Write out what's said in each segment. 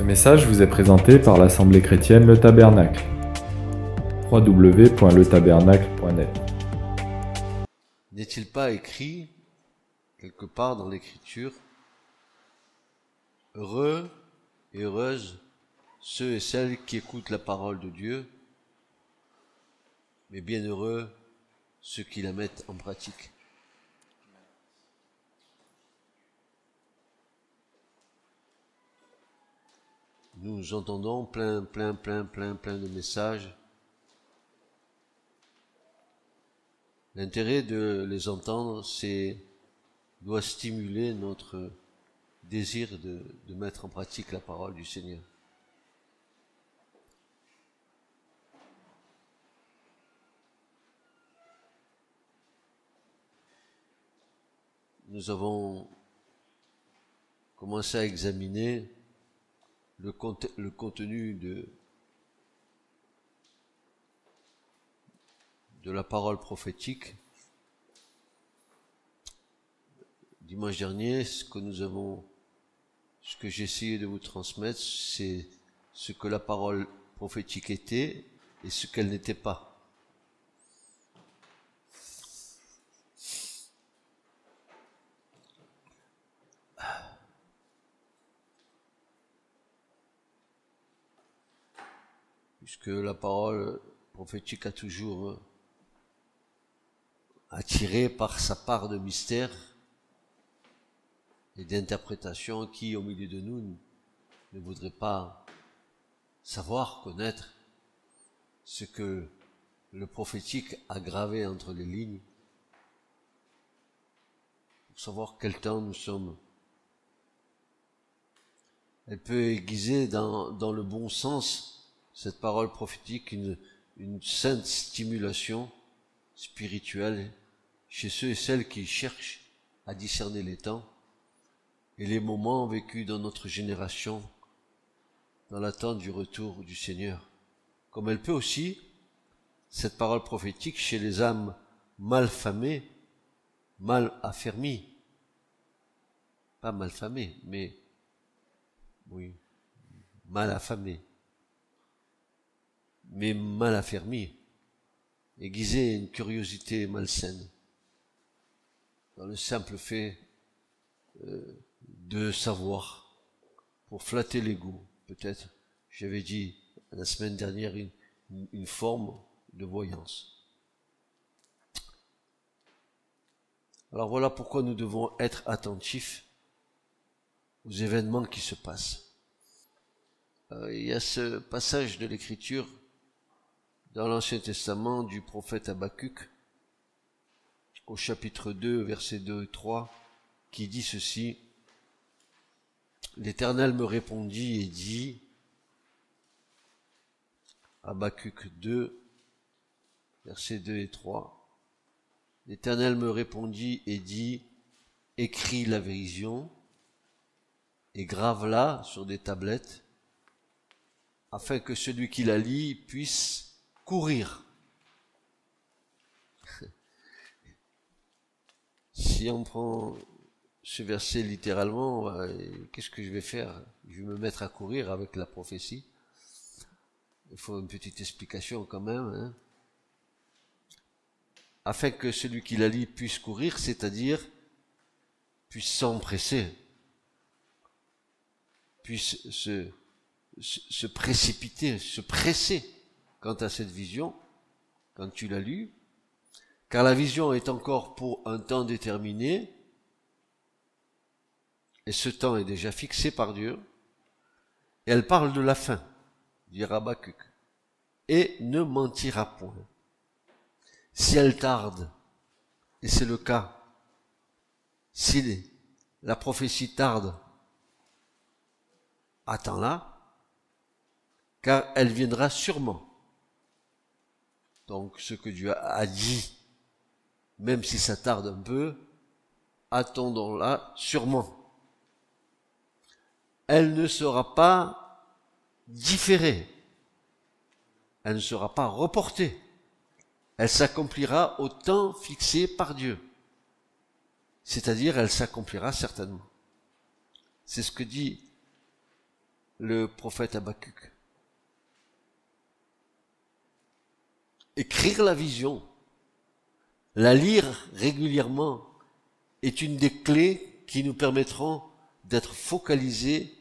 Ce message vous est présenté par l'Assemblée chrétienne Le Tabernacle. www.letabernacle.net. N'est-il pas écrit, quelque part dans l'Écriture, « Heureux et heureuses ceux et celles qui écoutent la parole de Dieu, mais bienheureux ceux qui la mettent en pratique. » Nous entendons plein de messages. L'intérêt de les entendre, doit stimuler notre désir de mettre en pratique la parole du Seigneur. Nous avons commencé à examiner le contenu de la parole prophétique. Dimanche dernier, ce que j'ai essayé de vous transmettre, c'est ce que la parole prophétique était et ce qu'elle n'était pas. Puisque la parole prophétique a toujours attiré par sa part de mystère et d'interprétation qui, au milieu de nous, ne voudrait pas savoir, connaître ce que le prophétique a gravé entre les lignes, pour savoir quel temps nous sommes. Elle peut aiguiser dans le bon sens, cette parole prophétique, une sainte stimulation spirituelle chez ceux et celles qui cherchent à discerner les temps et les moments vécus dans notre génération, dans l'attente du retour du Seigneur. Comme elle peut aussi, cette parole prophétique, chez les âmes mal famées, mal affermies, pas mal famées, mais oui, mal affamées, mais mal affermies, aiguiser une curiosité malsaine, dans le simple fait de savoir, pour flatter l'ego, peut-être, j'avais dit la semaine dernière, une forme de voyance. Alors voilà pourquoi nous devons être attentifs aux événements qui se passent. Il y a ce passage de l'Écriture dans l'Ancien Testament du prophète Habakkuk, au chapitre 2, versets 2 et 3, qui dit ceci: « L'Éternel me répondit et dit, » Habakkuk 2, versets 2 et 3, « L'Éternel me répondit et dit, écris la vision et grave-la sur des tablettes, afin que celui qui la lit puisse courir. » Si on prend ce verset littéralement, qu'est-ce que je vais faire? Je vais me mettre à courir avec la prophétie. Il faut une petite explication quand même, hein. Afin que celui qui la lit puisse courir, c'est-à-dire puisse s'empresser, puisse se précipiter, se presser quant à cette vision, quand tu l'as lue, car la vision est encore pour un temps déterminé, et ce temps est déjà fixé par Dieu, et elle parle de la fin, dit Habakkuk, et ne mentira point. Si elle tarde, et c'est le cas, si la prophétie tarde, attends-la, car elle viendra sûrement. Donc ce que Dieu a dit, même si ça tarde un peu, attendons-la sûrement. Elle ne sera pas différée, elle ne sera pas reportée, elle s'accomplira au temps fixé par Dieu. C'est-à-dire, elle s'accomplira certainement. C'est ce que dit le prophète Habakkuk. Écrire la vision, la lire régulièrement, est une des clés qui nous permettront d'être focalisés,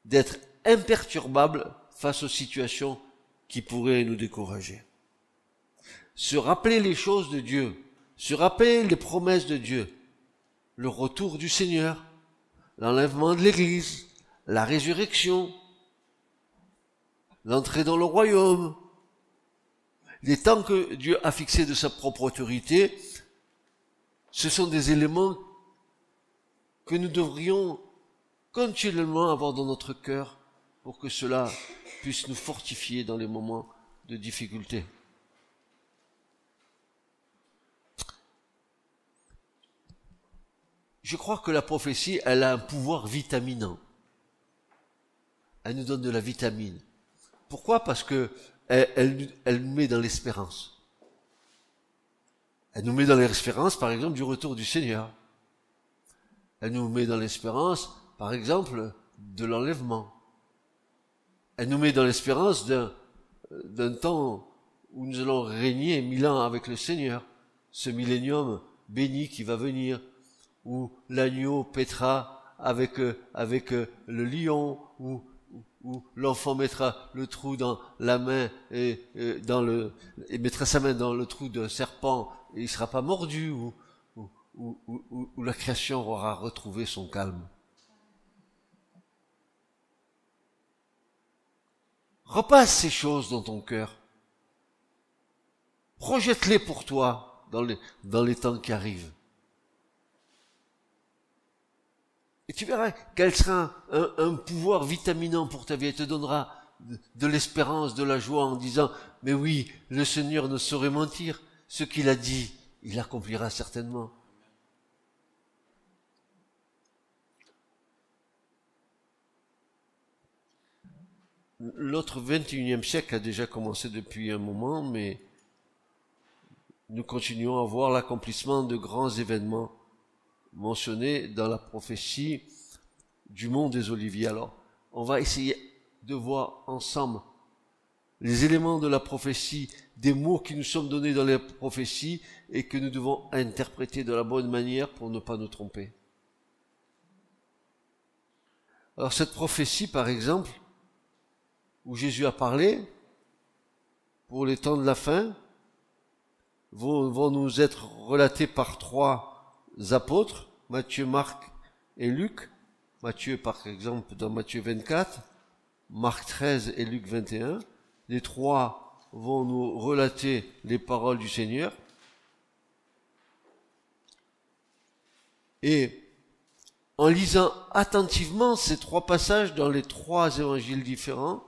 d'être imperturbables face aux situations qui pourraient nous décourager. Se rappeler les choses de Dieu, se rappeler les promesses de Dieu, le retour du Seigneur, l'enlèvement de l'Église, la résurrection, l'entrée dans le royaume, les temps que Dieu a fixés de sa propre autorité, ce sont des éléments que nous devrions continuellement avoir dans notre cœur pour que cela puisse nous fortifier dans les moments de difficulté. Je crois que la prophétie, elle a un pouvoir vitaminant. Elle nous donne de la vitamine. Pourquoi? Parce que elle nous met dans l'espérance. Elle nous met dans l'espérance, par exemple, du retour du Seigneur. Elle nous met dans l'espérance, par exemple, de l'enlèvement. Elle nous met dans l'espérance d'un temps où nous allons régner 1000 ans avec le Seigneur. Ce millénium béni qui va venir, où l'agneau paîtra avec le lion, où l'enfant mettra le trou dans la main et mettra sa main dans le trou d'un serpent et il sera pas mordu, où la création aura retrouvé son calme. Repasse ces choses dans ton cœur. Projette-les pour toi dans les temps qui arrivent. Et tu verras quel sera un pouvoir vitaminant pour ta vie. Elle te donnera de l'espérance, de la joie en disant, mais oui, le Seigneur ne saurait mentir. Ce qu'il a dit, il l'accomplira certainement. L'autre 21e siècle a déjà commencé depuis un moment, mais nous continuons à voir l'accomplissement de grands événements mentionnés dans la prophétie du mont des Oliviers. Alors, on va essayer de voir ensemble les éléments de la prophétie, des mots qui nous sont donnés dans les prophéties et que nous devons interpréter de la bonne manière pour ne pas nous tromper. Alors, cette prophétie, par exemple, où Jésus a parlé, pour les temps de la fin, vont nous être relatées par 3 apôtres, Matthieu, Marc et Luc. Matthieu, par exemple, dans Matthieu 24, Marc 13 et Luc 21. Les 3 vont nous relater les paroles du Seigneur. Et en lisant attentivement ces 3 passages dans les 3 évangiles différents,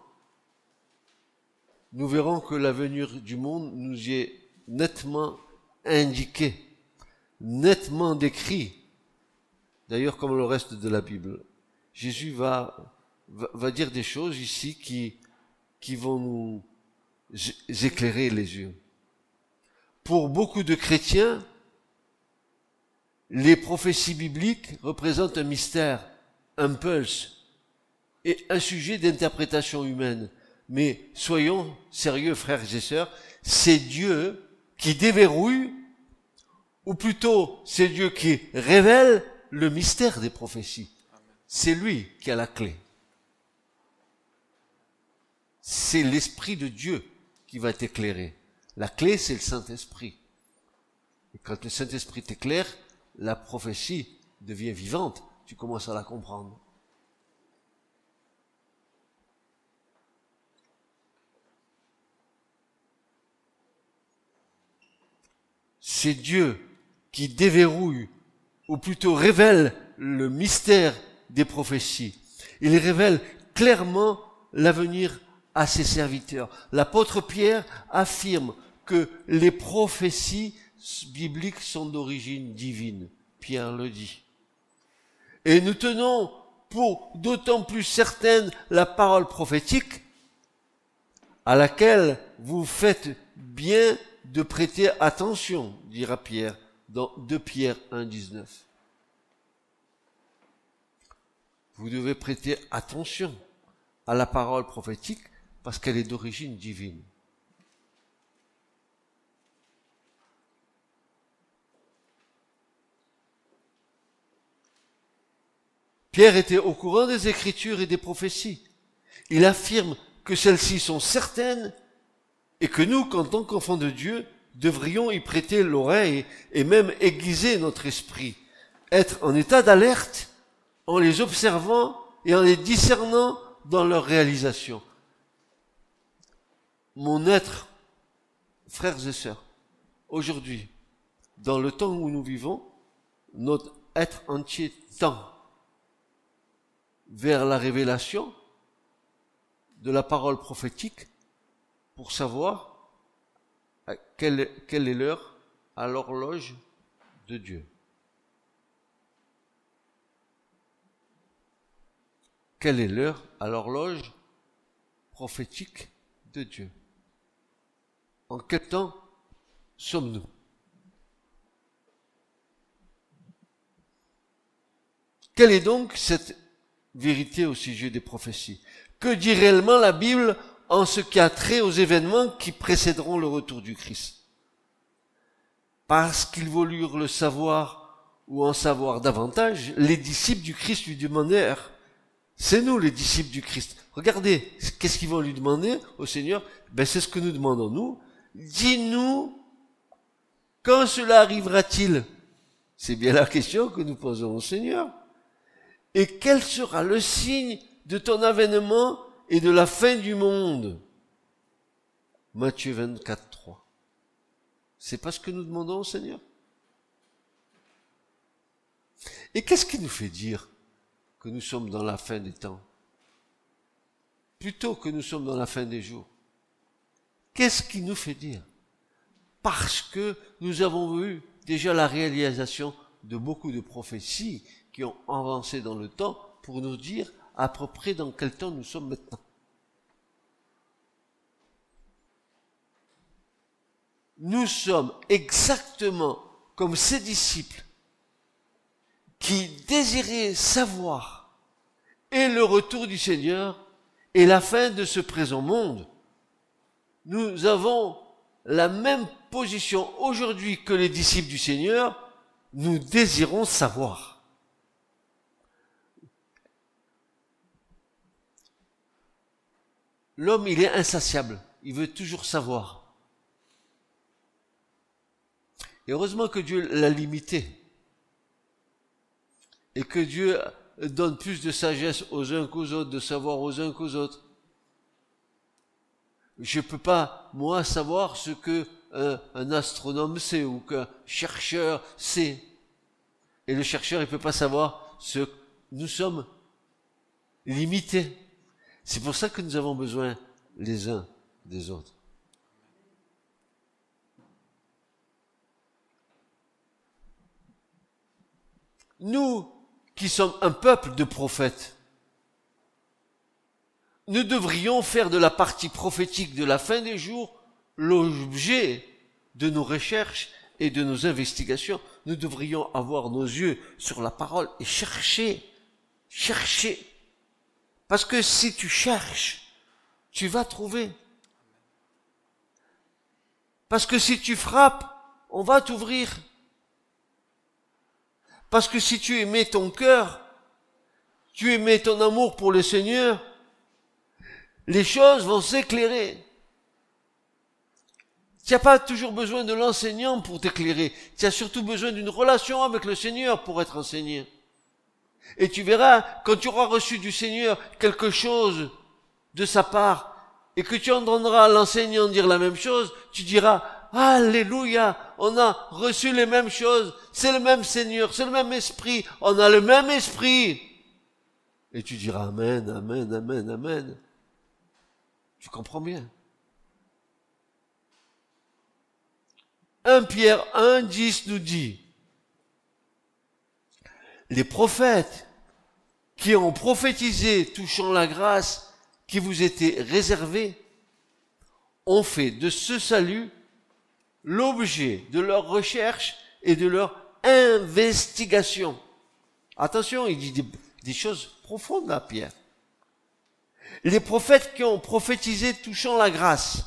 nous verrons que l'avenir du monde nous y est nettement indiqué, nettement décrit, d'ailleurs comme le reste de la Bible. Jésus va dire des choses ici qui vont nous éclairer les yeux. Pour beaucoup de chrétiens, les prophéties bibliques représentent un mystère, un pulse et un sujet d'interprétation humaine. Mais soyons sérieux, frères et sœurs, c'est Dieu qui déverrouille, ou plutôt c'est Dieu qui révèle le mystère des prophéties. C'est lui qui a la clé. C'est l'Esprit de Dieu qui va t'éclairer. La clé, c'est le Saint-Esprit. Et quand le Saint-Esprit t'éclaire, la prophétie devient vivante. Tu commences à la comprendre. C'est Dieu qui déverrouille, ou plutôt révèle le mystère des prophéties. Il révèle clairement l'avenir à ses serviteurs. L'apôtre Pierre affirme que les prophéties bibliques sont d'origine divine. Pierre le dit. Et nous tenons pour d'autant plus certaine la parole prophétique à laquelle vous faites bien de prêter attention, dira Pierre, dans 2 Pierre 1, 19. Vous devez prêter attention à la parole prophétique parce qu'elle est d'origine divine. Pierre était au courant des Écritures et des prophéties. Il affirme que celles-ci sont certaines et que nous, en tant qu'enfants de Dieu, devrions y prêter l'oreille et même aiguiser notre esprit, être en état d'alerte en les observant et en les discernant dans leur réalisation. Mon être, frères et sœurs, aujourd'hui, dans le temps où nous vivons, notre être entier tend vers la révélation de la parole prophétique pour savoir quelle est l'heure à l'horloge de Dieu. Quelle est l'heure à l'horloge prophétique de Dieu? En quel temps sommes-nous? Quelle est donc cette vérité au sujet des prophéties? Que dit réellement la Bible en ce qui a trait aux événements qui précéderont le retour du Christ? Parce qu'ils voulurent le savoir ou en savoir davantage, les disciples du Christ lui demandèrent. C'est nous les disciples du Christ. Regardez, qu'est-ce qu'ils vont lui demander au Seigneur? C'est ce que nous demandons nous. Dis-nous, quand cela arrivera-t-il? C'est bien la question que nous posons au Seigneur. Et quel sera le signe de ton avènement et de la fin du monde? Matthieu 24, 3. C'est pas ce que nous demandons au Seigneur? Et qu'est-ce qui nous fait dire que nous sommes dans la fin des temps, plutôt que nous sommes dans la fin des jours? Qu'est-ce qui nous fait dire? Parce que nous avons vu déjà la réalisation de beaucoup de prophéties qui ont avancé dans le temps pour nous dire à peu près dans quel temps nous sommes maintenant. Nous sommes exactement comme ces disciples qui désiraient savoir et le retour du Seigneur et la fin de ce présent monde. Nous avons la même position aujourd'hui que les disciples du Seigneur. Nous désirons savoir. L'homme, il est insatiable. Il veut toujours savoir. Et heureusement que Dieu l'a limité. Et que Dieu donne plus de sagesse aux uns qu'aux autres, de savoir aux uns qu'aux autres. Je peux pas, moi, savoir ce que un astronome sait ou qu'un chercheur sait. Et le chercheur, il peut pas savoir ce que nous sommes limités. C'est pour ça que nous avons besoin les uns des autres. Nous, qui sommes un peuple de prophètes, nous devrions faire de la partie prophétique de la fin des jours l'objet de nos recherches et de nos investigations. Nous devrions avoir nos yeux sur la parole et chercher. Parce que si tu cherches, tu vas trouver. Parce que si tu frappes, on va t'ouvrir. Parce que si tu aimais ton cœur, tu aimais ton amour pour le Seigneur, les choses vont s'éclairer. Tu n'as pas toujours besoin de l'enseignant pour t'éclairer. Tu as surtout besoin d'une relation avec le Seigneur pour être enseigné. Et tu verras, quand tu auras reçu du Seigneur quelque chose de sa part, et que tu entendras l'enseignant dire la même chose, tu diras, Alléluia, on a reçu les mêmes choses, c'est le même Seigneur, c'est le même Esprit, on a le même Esprit. Et tu diras Amen, Amen, Amen, Amen. Tu comprends bien. 1 Pierre 1, 10 nous dit, les prophètes qui ont prophétisé touchant la grâce qui vous était réservée ont fait de ce salut l'objet de leur recherche et de leur investigation. Attention, il dit des choses profondes à Pierre. Les prophètes qui ont prophétisé touchant la grâce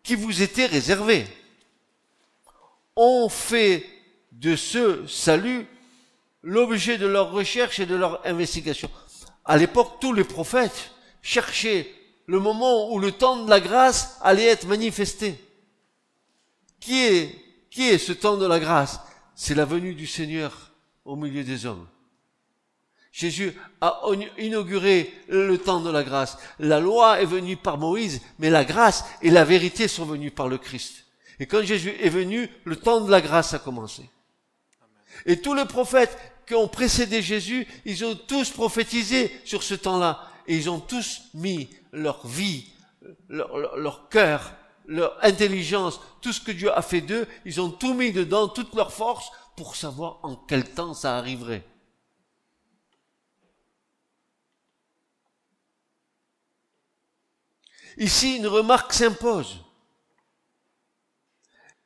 qui vous était réservée ont fait de ce salut l'objet de leur recherche et de leur investigation. À l'époque, tous les prophètes cherchaient le moment où le temps de la grâce allait être manifesté. Qui est ce temps de la grâce? C'est la venue du Seigneur au milieu des hommes. Jésus a inauguré le temps de la grâce. La loi est venue par Moïse, mais la grâce et la vérité sont venues par le Christ. Et quand Jésus est venu, le temps de la grâce a commencé. Et tous les prophètes qui ont précédé Jésus, ils ont tous prophétisé sur ce temps-là. Et ils ont tous mis leur vie, leur cœur, leur intelligence, tout ce que Dieu a fait d'eux, ils ont tout mis dedans, toute leur force, pour savoir en quel temps ça arriverait. Ici, une remarque s'impose.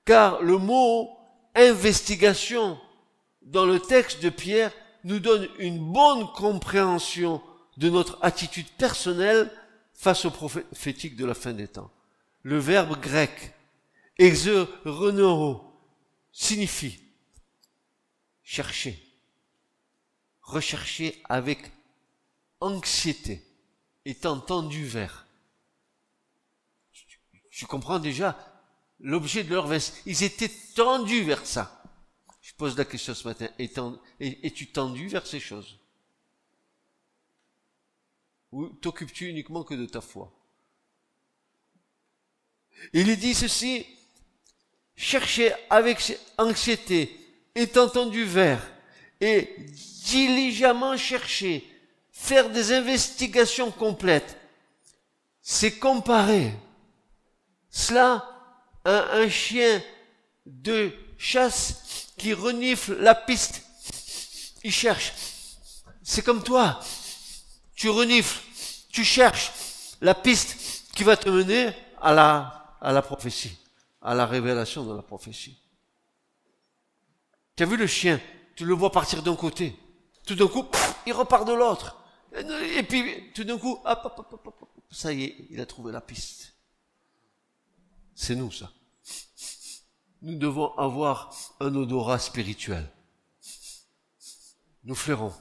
Car le mot investigation dans le texte de Pierre nous donne une bonne compréhension de notre attitude personnelle face au prophétique de la fin des temps. Le verbe grec exeureneo signifie chercher, rechercher avec anxiété, étant tendu vers. Tu comprends déjà l'objet de leur veste. Ils étaient tendus vers ça. Je pose la question ce matin. Es-tu tendu vers ces choses? Ou t'occupes-tu uniquement que de ta foi? Il dit ceci, cherchez avec anxiété, étant tendu vers, et diligemment chercher, faire des investigations complètes. C'est comparer cela à un chien de chasse qui renifle la piste. Il cherche. C'est comme toi. Tu renifles, tu cherches la piste qui va te mener à la prophétie, à la révélation de la prophétie. Tu as vu le chien, tu le vois partir d'un côté. Tout d'un coup, il repart de l'autre. Et puis, tout d'un coup, ça y est, il a trouvé la piste. C'est nous, ça. Nous devons avoir un odorat spirituel. Nous flairons,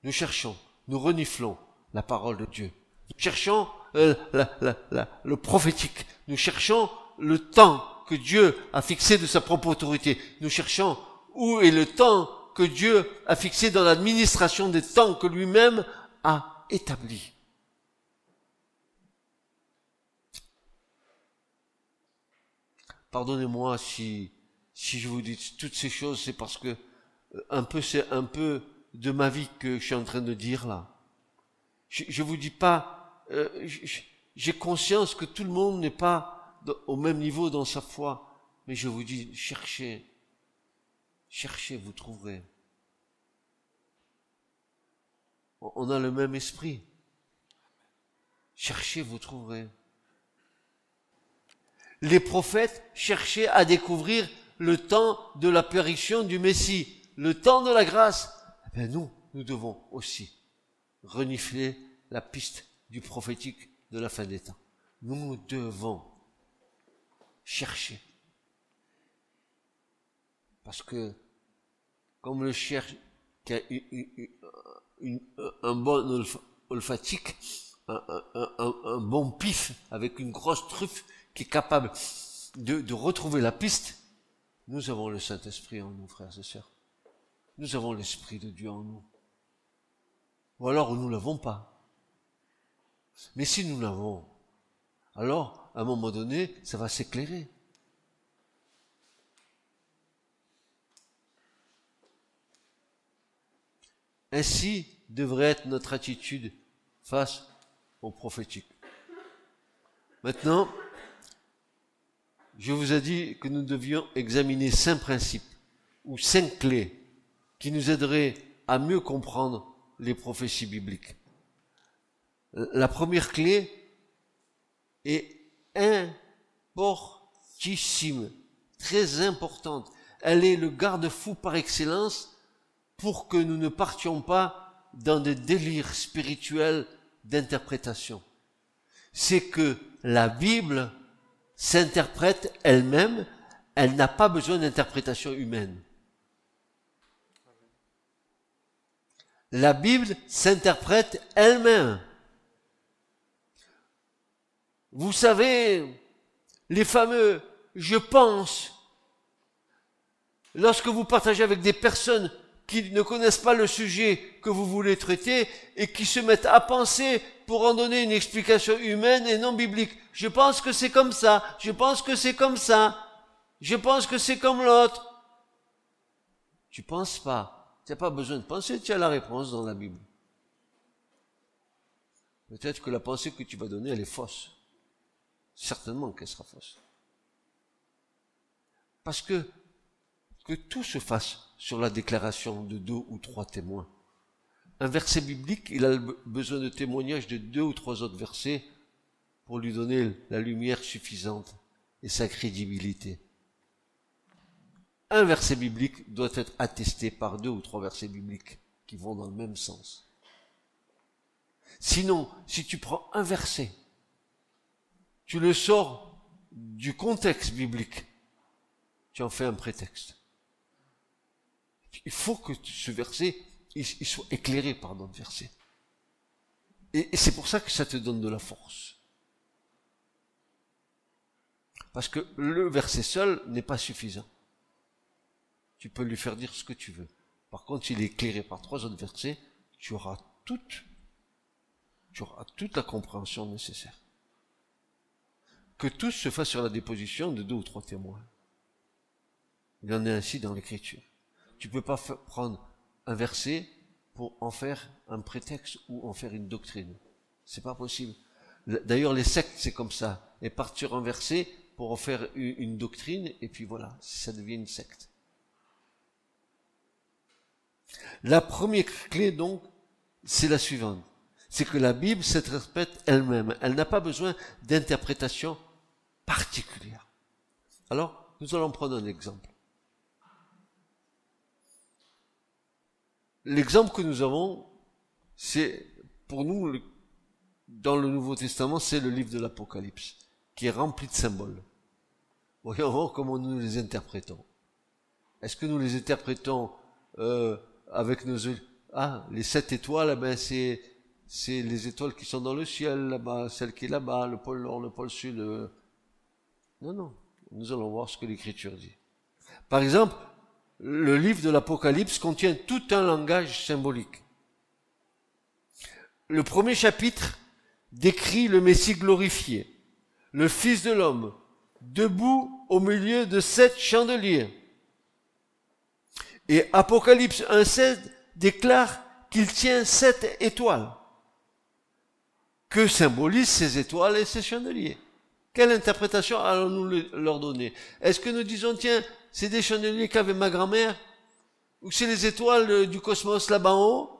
nous cherchons, nous reniflons la parole de Dieu. Nous cherchons le prophétique. Nous cherchons le temps que Dieu a fixé de sa propre autorité. Nous cherchons où est le temps que Dieu a fixé dans l'administration des temps que lui-même a établi. Pardonnez-moi si je vous dis toutes ces choses, c'est parce que c'est un peu de ma vie que je suis en train de dire là. Je vous dis pas, j'ai conscience que tout le monde n'est pas au même niveau dans sa foi, mais je vous dis, cherchez, vous trouverez. On a le même esprit. Cherchez, vous trouverez. Les prophètes cherchaient à découvrir le temps de l'apparition du Messie, le temps de la grâce. Eh bien nous devons aussi renifler la piste du prophétique de la fin des temps. Nous devons chercher. Parce que, comme le chien qui a un bon olfatique, un bon pif avec une grosse truffe qui est capable de retrouver la piste, nous avons le Saint-Esprit en nous, frères et sœurs. Nous avons l'Esprit de Dieu en nous. Ou alors nous ne l'avons pas. Mais si nous l'avons, alors, à un moment donné, ça va s'éclairer. Ainsi devrait être notre attitude face au prophétique. Maintenant, je vous ai dit que nous devions examiner 5 principes ou 5 clés qui nous aideraient à mieux comprendre les prophéties bibliques. La première clé est importantissime, très importante. Elle est le garde-fou par excellence pour que nous ne partions pas dans des délires spirituels d'interprétation. C'est que la Bible s'interprète elle-même, elle n'a pas besoin d'interprétation humaine. La Bible s'interprète elle-même. Vous savez, les fameux « je pense », lorsque vous partagez avec des personnes qui ne connaissent pas le sujet que vous voulez traiter et qui se mettent à penser pour en donner une explication humaine et non biblique. Je pense que c'est comme ça, je pense que c'est comme ça, je pense que c'est comme l'autre. Tu penses pas, tu n'as pas besoin de penser, tu as la réponse dans la Bible. Peut-être que la pensée que tu vas donner, elle est fausse. Certainement qu'elle sera fausse. Parce que tout se fasse sur la déclaration de 2 ou 3 témoins. Un verset biblique, il a besoin de témoignages de 2 ou 3 autres versets pour lui donner la lumière suffisante et sa crédibilité. Un verset biblique doit être attesté par 2 ou 3 versets bibliques qui vont dans le même sens. Sinon, si tu prends un verset, tu le sors du contexte biblique, tu en fais un prétexte. Il faut que ce verset, il soit éclairé par d'autres versets. Et c'est pour ça que ça te donne de la force. Parce que le verset seul n'est pas suffisant. Tu peux lui faire dire ce que tu veux. Par contre, s'il est éclairé par 3 autres versets, tu auras toute la compréhension nécessaire. Que tout se fasse sur la déposition de 2 ou 3 témoins. Il en est ainsi dans l'Écriture. Tu peux pas prendre un verset pour en faire un prétexte ou en faire une doctrine. C'est pas possible. D'ailleurs, les sectes, c'est comme ça. Elles partent sur un verset pour en faire une doctrine, et puis voilà, ça devient une secte. La première clé, donc, c'est la suivante. C'est que la Bible s'interprète elle-même. Elle n'a pas besoin d'interprétation particulière. Alors, nous allons prendre un exemple. L'exemple que nous avons, c'est, pour nous, dans le Nouveau Testament, c'est le livre de l'Apocalypse, qui est rempli de symboles. Voyons voir comment nous les interprétons. Est-ce que nous les interprétons avec nos... Ah, les 7 étoiles, ben c'est les étoiles qui sont dans le ciel, là-bas, celle qui est là-bas, le pôle nord, le pôle sud. Non, nous allons voir ce que l'Écriture dit. Par exemple, le livre de l'Apocalypse contient tout un langage symbolique. Le premier chapitre décrit le Messie glorifié, le Fils de l'homme, debout au milieu de 7 chandeliers. Et Apocalypse 1,16 déclare qu'il tient 7 étoiles. Que symbolisent ces étoiles et ces chandeliers? Quelle interprétation allons-nous leur donner? Est-ce que nous disons, tiens, c'est des chandeliers qu'avait ma grand-mère? Ou c'est les étoiles du cosmos là-bas en haut?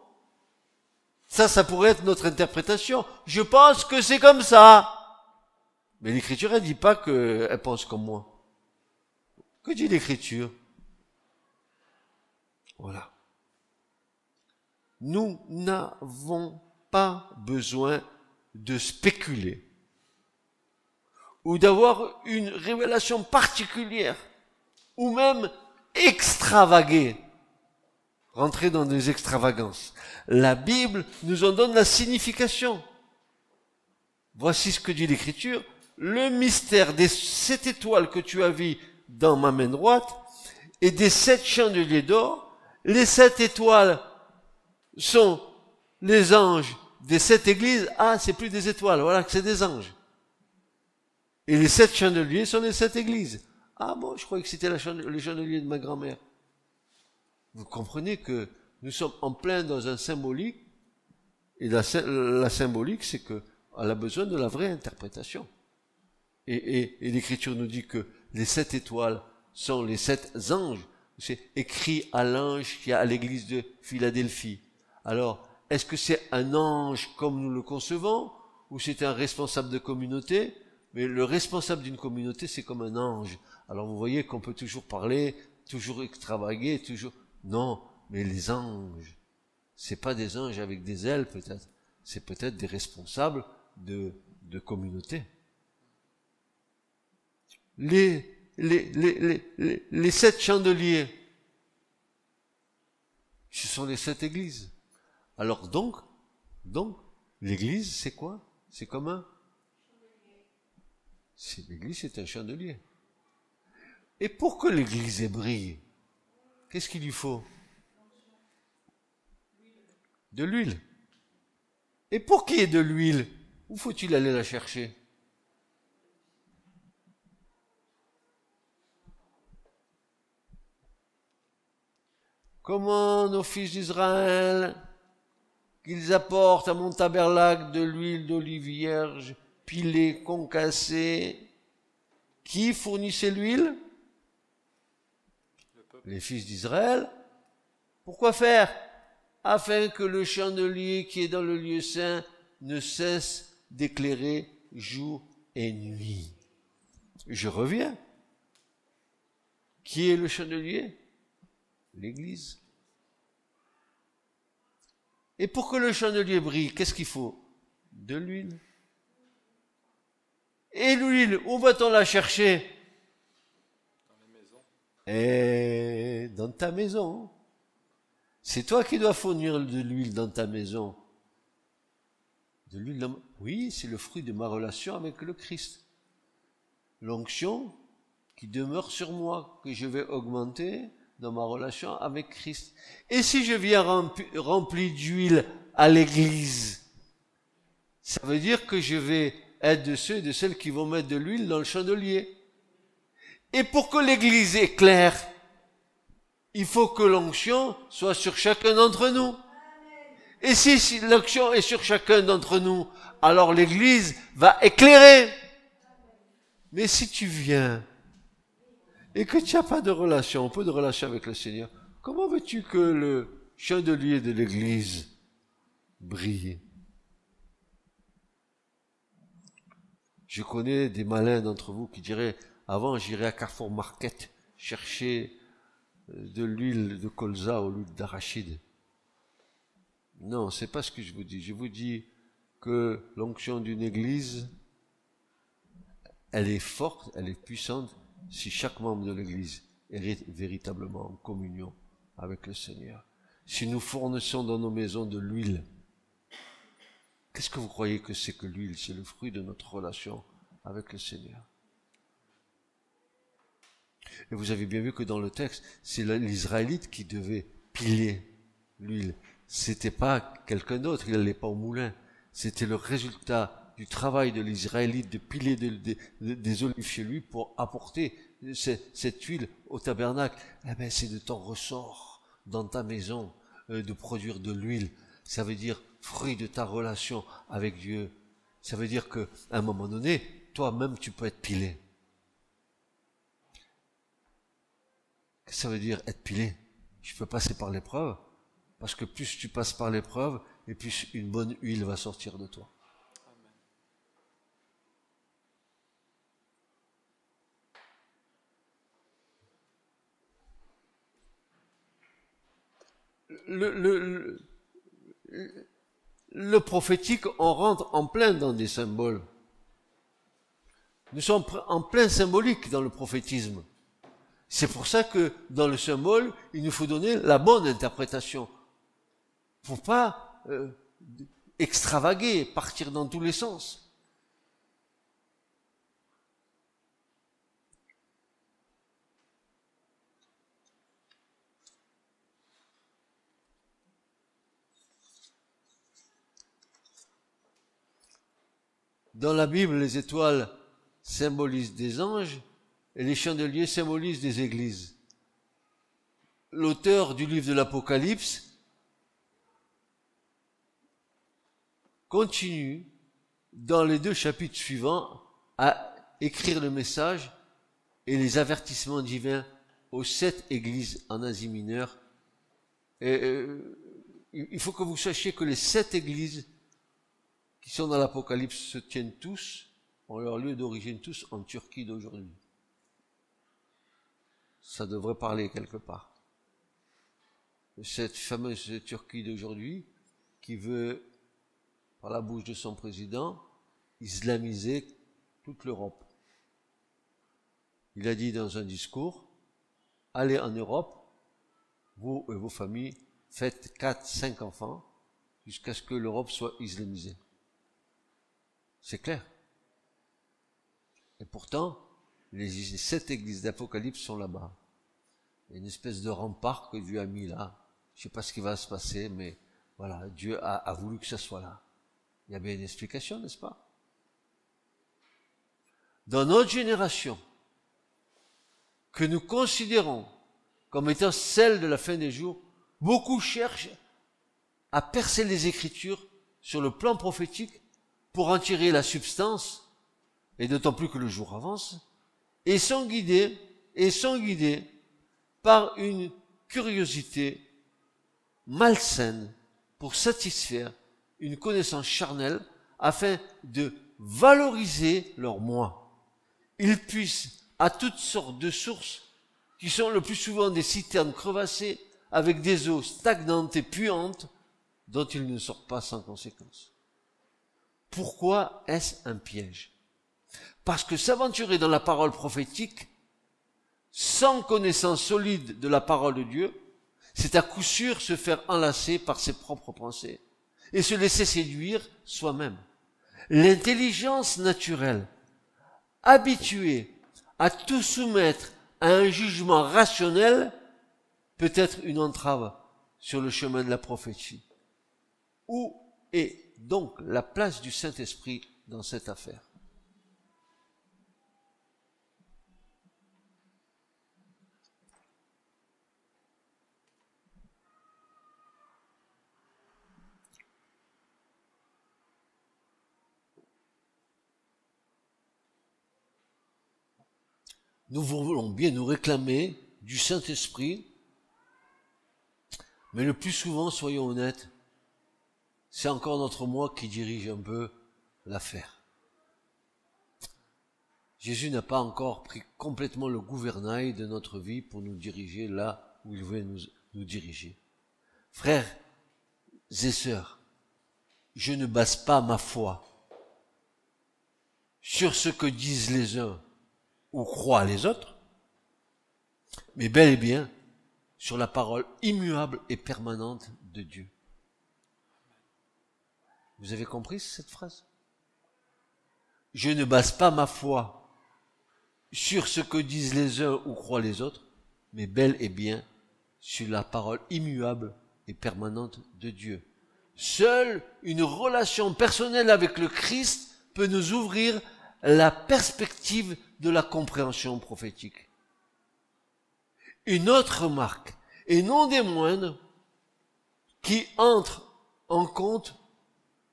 Ça pourrait être notre interprétation. Je pense que c'est comme ça. Mais l'Écriture, elle dit pas qu'elle pense comme moi. Que dit l'Écriture? Voilà. Nous n'avons pas besoin de spéculer ou d'avoir une révélation particulière ou même extravaguer, rentrer dans des extravagances. La Bible nous en donne la signification. Voici ce que dit l'Écriture. Le mystère des 7 étoiles que tu as vues dans ma main droite et des 7 chandeliers d'or. Les 7 étoiles sont les anges des 7 églises. Ah, c'est plus des étoiles, voilà que c'est des anges. Et les 7 chandeliers sont les 7 églises. Ah bon, je croyais que c'était les chandeliers de ma grand-mère. Vous comprenez que nous sommes en plein dans un symbolique, et la symbolique, c'est que elle a besoin de la vraie interprétation. Et l'Écriture nous dit que les 7 étoiles sont les 7 anges. C'est écrit à l'ange qui est à l'église de Philadelphie. Alors, est-ce que c'est un ange comme nous le concevons, ou c'est un responsable de communauté? Mais le responsable d'une communauté, c'est comme un ange. Alors vous voyez qu'on peut toujours parler, toujours extravaguer, toujours... Non, mais les anges, c'est pas des anges avec des ailes peut-être, c'est peut-être des responsables de communautés. Les 7 chandeliers, ce sont les 7 églises. Alors donc, l'église, c'est quoi? C'est comme l'église, c'est un chandelier. Et pour que l'église brille, qu'est-ce qu'il lui faut? De l'huile. Et pour qu'il y ait de l'huile, où faut-il aller la chercher? Comment nos fils d'Israël, qu'ils apportent à mon tabernacle de l'huile d'olive vierge, pilée, concassée. Qui fournissait l'huile? Les fils d'Israël. Pourquoi faire? Afin que le chandelier qui est dans le lieu saint ne cesse d'éclairer jour et nuit. Je reviens. Qui est le chandelier? L'Église. Et pour que le chandelier brille, qu'est-ce qu'il faut? De l'huile. Et l'huile, où va-t-on la chercher? Dans les maisons. Et dans ta maison. C'est toi qui dois fournir de l'huile dans ta maison. De l'huile dans... Oui, c'est le fruit de ma relation avec le Christ. L'onction qui demeure sur moi, que je vais augmenter dans ma relation avec Christ. Et si je viens rempli d'huile à l'église, ça veut dire que je vais être de ceux et de celles qui vont mettre de l'huile dans le chandelier. Et pour que l'église éclaire, il faut que l'onction soit sur chacun d'entre nous. Et si l'onction est sur chacun d'entre nous, alors l'église va éclairer. Mais si tu viens et que tu n'as pas de relation, peu de relation avec le Seigneur, comment veux-tu que le chandelier de l'église brille? Je connais des malins d'entre vous qui diraient, avant j'irais à Carrefour Market chercher de l'huile de colza ou l'huile d'arachide. Non, c'est pas ce que je vous dis. Je vous dis que l'onction d'une église, elle est forte, elle est puissante si chaque membre de l'église est véritablement en communion avec le Seigneur. Si nous fournissons dans nos maisons de l'huile, qu'est-ce que vous croyez que c'est que l'huile? C'est le fruit de notre relation avec le Seigneur. Et vous avez bien vu que dans le texte, c'est l'Israélite qui devait piler l'huile. C'était pas quelqu'un d'autre, il n'allait pas au moulin. C'était le résultat du travail de l'Israélite de piler des olives chez lui pour apporter cette huile au tabernacle. Eh ben, c'est de ton ressort dans ta maison de produire de l'huile. Ça veut dire fruit de ta relation avec Dieu. Ça veut dire que à un moment donné, toi-même tu peux être pilé. Qu'est-ce que ça veut dire être pilé? Je peux passer par l'épreuve, parce que plus tu passes par l'épreuve, et plus une bonne huile va sortir de toi. Le prophétique, on rentre en plein dans des symboles. Nous sommes en plein symbolique dans le prophétisme. C'est pour ça que dans le symbole, il nous faut donner la bonne interprétation. Faut pas extravaguer, partir dans tous les sens. Dans la Bible, les étoiles symbolisent des anges et les chandeliers symbolisent des églises. L'auteur du livre de l'Apocalypse continue dans les 2 chapitres suivants à écrire le message et les avertissements divins aux 7 églises en Asie mineure. Et il faut que vous sachiez que les 7 églises qui sont dans l'Apocalypse se tiennent tous, ont leur lieu d'origine tous en Turquie d'aujourd'hui. Ça devrait parler quelque part. cette fameuse Turquie d'aujourd'hui qui veut, par la bouche de son président, islamiser toute l'Europe. Il a dit dans un discours, allez en Europe, vous et vos familles, faites 4, 5 enfants, jusqu'à ce que l'Europe soit islamisée. C'est clair. Et pourtant, les 7 églises d'Apocalypse sont là-bas. Il y a une espèce de rempart que Dieu a mis là. Je ne sais pas ce qui va se passer, mais voilà, Dieu a voulu que ça soit là. Il y a bien une explication, n'est-ce pas? Dans notre génération, que nous considérons comme étant celle de la fin des jours, beaucoup cherchent à percer les Écritures sur le plan prophétique pour en tirer la substance, et d'autant plus que le jour avance, et sont guidés par une curiosité malsaine pour satisfaire une connaissance charnelle afin de valoriser leur moi. Ils puissent à toutes sortes de sources qui sont le plus souvent des citernes crevassées avec des eaux stagnantes et puantes dont ils ne sortent pas sans conséquence. Pourquoi est-ce un piège? Parce que s'aventurer dans la parole prophétique sans connaissance solide de la parole de Dieu, c'est à coup sûr se faire enlacer par ses propres pensées et se laisser séduire soi-même. L'intelligence naturelle, habituée à tout soumettre à un jugement rationnel, peut être une entrave sur le chemin de la prophétie. Où est donc la place du Saint-Esprit dans cette affaire? Nous voulons bien nous réclamer du Saint-Esprit, mais le plus souvent, soyons honnêtes, c'est encore notre moi qui dirige un peu l'affaire. Jésus n'a pas encore pris complètement le gouvernail de notre vie pour nous diriger là où il veut nous diriger. Frères et sœurs, je ne base pas ma foi sur ce que disent les uns ou croient les autres, mais bel et bien sur la parole immuable et permanente de Dieu. Vous avez compris cette phrase? Je ne base pas ma foi sur ce que disent les uns ou croient les autres, mais bel et bien sur la parole immuable et permanente de Dieu. Seule une relation personnelle avec le Christ peut nous ouvrir la perspective de la compréhension prophétique. Une autre remarque, et non des moindres, qui entre en compte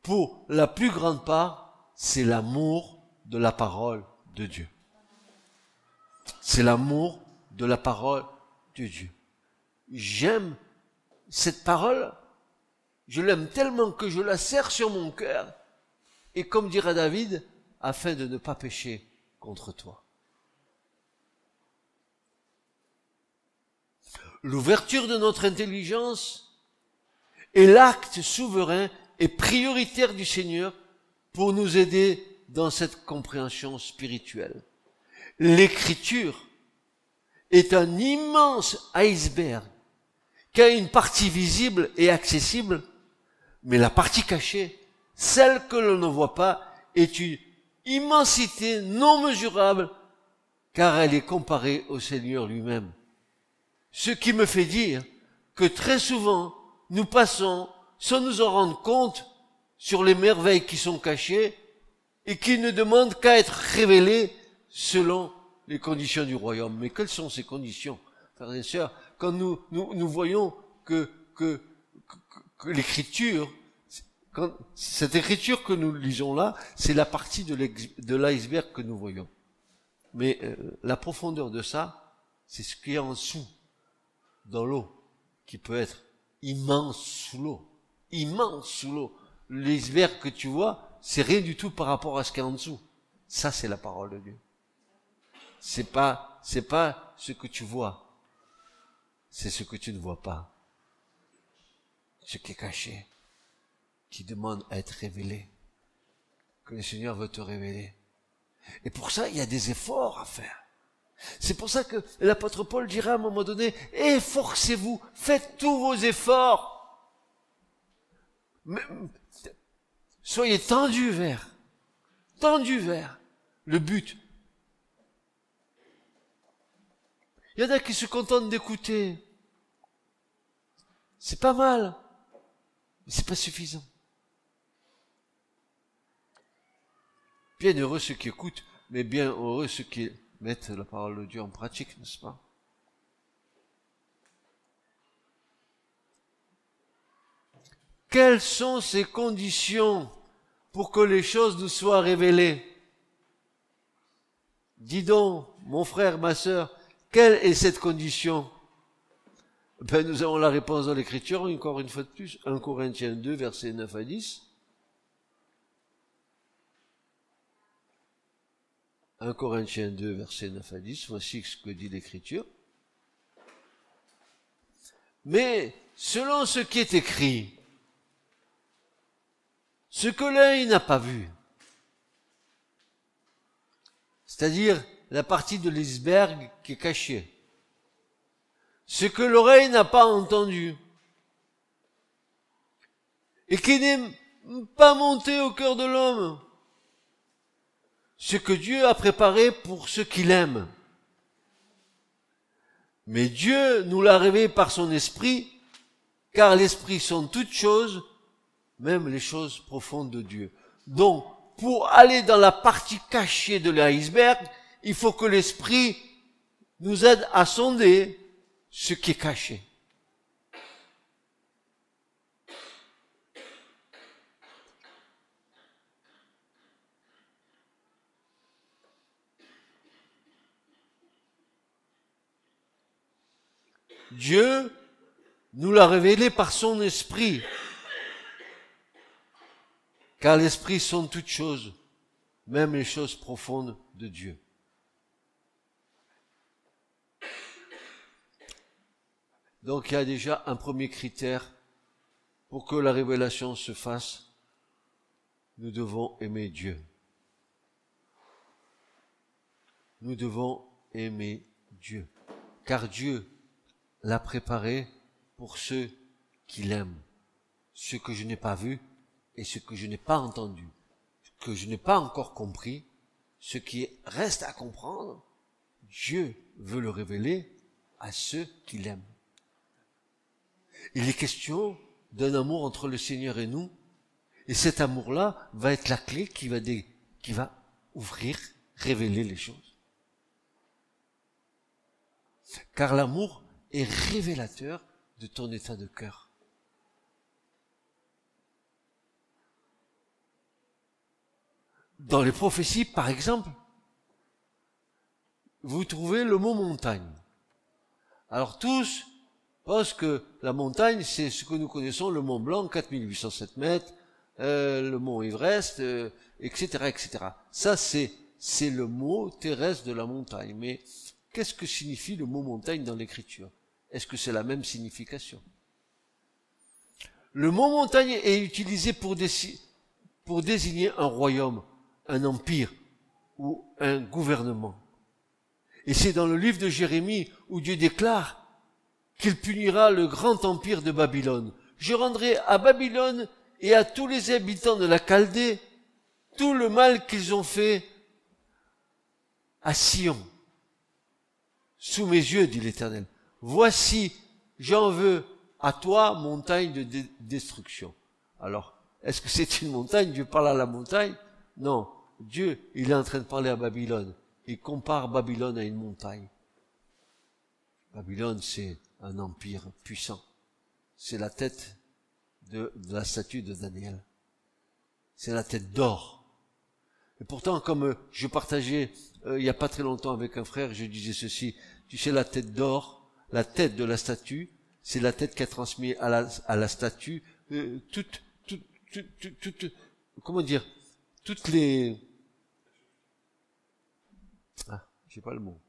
pour la plus grande part, c'est l'amour de la parole de Dieu. C'est l'amour de la parole de Dieu. J'aime cette parole, je l'aime tellement que je la serre sur mon cœur, et comme dira David, afin de ne pas pécher contre toi. L'ouverture de notre intelligence est l'acte souverain et prioritaire du Seigneur pour nous aider dans cette compréhension spirituelle. L'Écriture est un immense iceberg qui a une partie visible et accessible, mais la partie cachée, celle que l'on ne voit pas, est une immensité non mesurable, car elle est comparée au Seigneur lui-même. Ce qui me fait dire que très souvent, nous passons sans nous en rendre compte sur les merveilles qui sont cachées et qui ne demandent qu'à être révélées selon les conditions du royaume. Mais quelles sont ces conditions, frères et sœurs? Quand nous voyons que l'écriture, cette écriture que nous lisons là, c'est la partie de l'iceberg que nous voyons. Mais la profondeur de ça, c'est ce qu'il y a en dessous, dans l'eau, qui peut être immense sous l'eau. Immense sous l'eau. L'iceberg que tu vois, c'est rien du tout par rapport à ce qu'il y a en dessous. Ça, c'est la parole de Dieu. C'est pas ce que tu vois. C'est ce que tu ne vois pas. ce qui est caché, qui demande à être révélé, que le Seigneur veut te révéler. Et pour ça, il y a des efforts à faire. C'est pour ça que l'apôtre Paul dira à un moment donné, efforcez-vous, faites tous vos efforts. Mais, soyez tendus vers le but. Il y en a qui se contentent d'écouter. C'est pas mal, mais c'est pas suffisant. Bien heureux ceux qui écoutent, mais bien heureux ceux qui mettent la parole de Dieu en pratique, n'est-ce pas? Quelles sont ces conditions pour que les choses nous soient révélées? Dis donc, mon frère, ma sœur, quelle est cette condition? Ben, nous avons la réponse dans l'Écriture, encore une fois de plus, 1 Corinthiens 2, versets 9 à 10. 1 Corinthiens 2, versets 9 à 10, voici ce que dit l'Écriture. Mais, selon ce qui est écrit, ce que l'œil n'a pas vu, c'est-à-dire la partie de l'iceberg qui est cachée, ce que l'oreille n'a pas entendu, et qui n'est pas monté au cœur de l'homme, ce que Dieu a préparé pour ceux qui l'aiment. Mais Dieu nous l'a révélé par son esprit, car l'esprit sont toutes choses, même les choses profondes de Dieu. Donc, pour aller dans la partie cachée de l'iceberg, il faut que l'esprit nous aide à sonder ce qui est caché. Dieu nous l'a révélé par son esprit, car l'esprit sont toutes choses, même les choses profondes de Dieu. Donc il y a déjà un premier critère pour que la révélation se fasse. Nous devons aimer Dieu. Nous devons aimer Dieu, car Dieu l'a préparé pour ceux qui l'aiment. Ce que je n'ai pas vu et ce que je n'ai pas entendu, ce que je n'ai pas encore compris, ce qui reste à comprendre, Dieu veut le révéler à ceux qui l'aiment. Il est question d'un amour entre le Seigneur et nous, et cet amour-là va être la clé qui va ouvrir, révéler les choses. Car l'amour est révélateur de ton état de cœur. Dans les prophéties, par exemple, vous trouvez le mot montagne. Alors tous pensent que la montagne, c'est ce que nous connaissons, le Mont Blanc, 4807 mètres, le mont Everest, etc., etc. Ça, c'est le mot terrestre de la montagne. Mais qu'est-ce que signifie le mot montagne dans l'Écriture? Est-ce que c'est la même signification? Le mot montagne est utilisé pour désigner un royaume, un empire ou un gouvernement. Et c'est dans le livre de Jérémie où Dieu déclare qu'il punira le grand empire de Babylone. Je rendrai à Babylone et à tous les habitants de la Chaldée tout le mal qu'ils ont fait à Sion. Sous mes yeux, dit l'Éternel. Voici, j'en veux à toi, montagne de destruction. Alors, est-ce que c'est une montagne? Dieu parle à la montagne? Non. Dieu, il est en train de parler à Babylone. Il compare Babylone à une montagne. Babylone, c'est un empire puissant. C'est la tête de la statue de Daniel. C'est la tête d'or. Et pourtant, comme je partageais il n'y a pas très longtemps avec un frère, je disais ceci, tu sais, la tête d'or, la tête de la statue, c'est la tête qui a transmis à la statue comment dire, toutes les... Ah, j'ai pas le mot.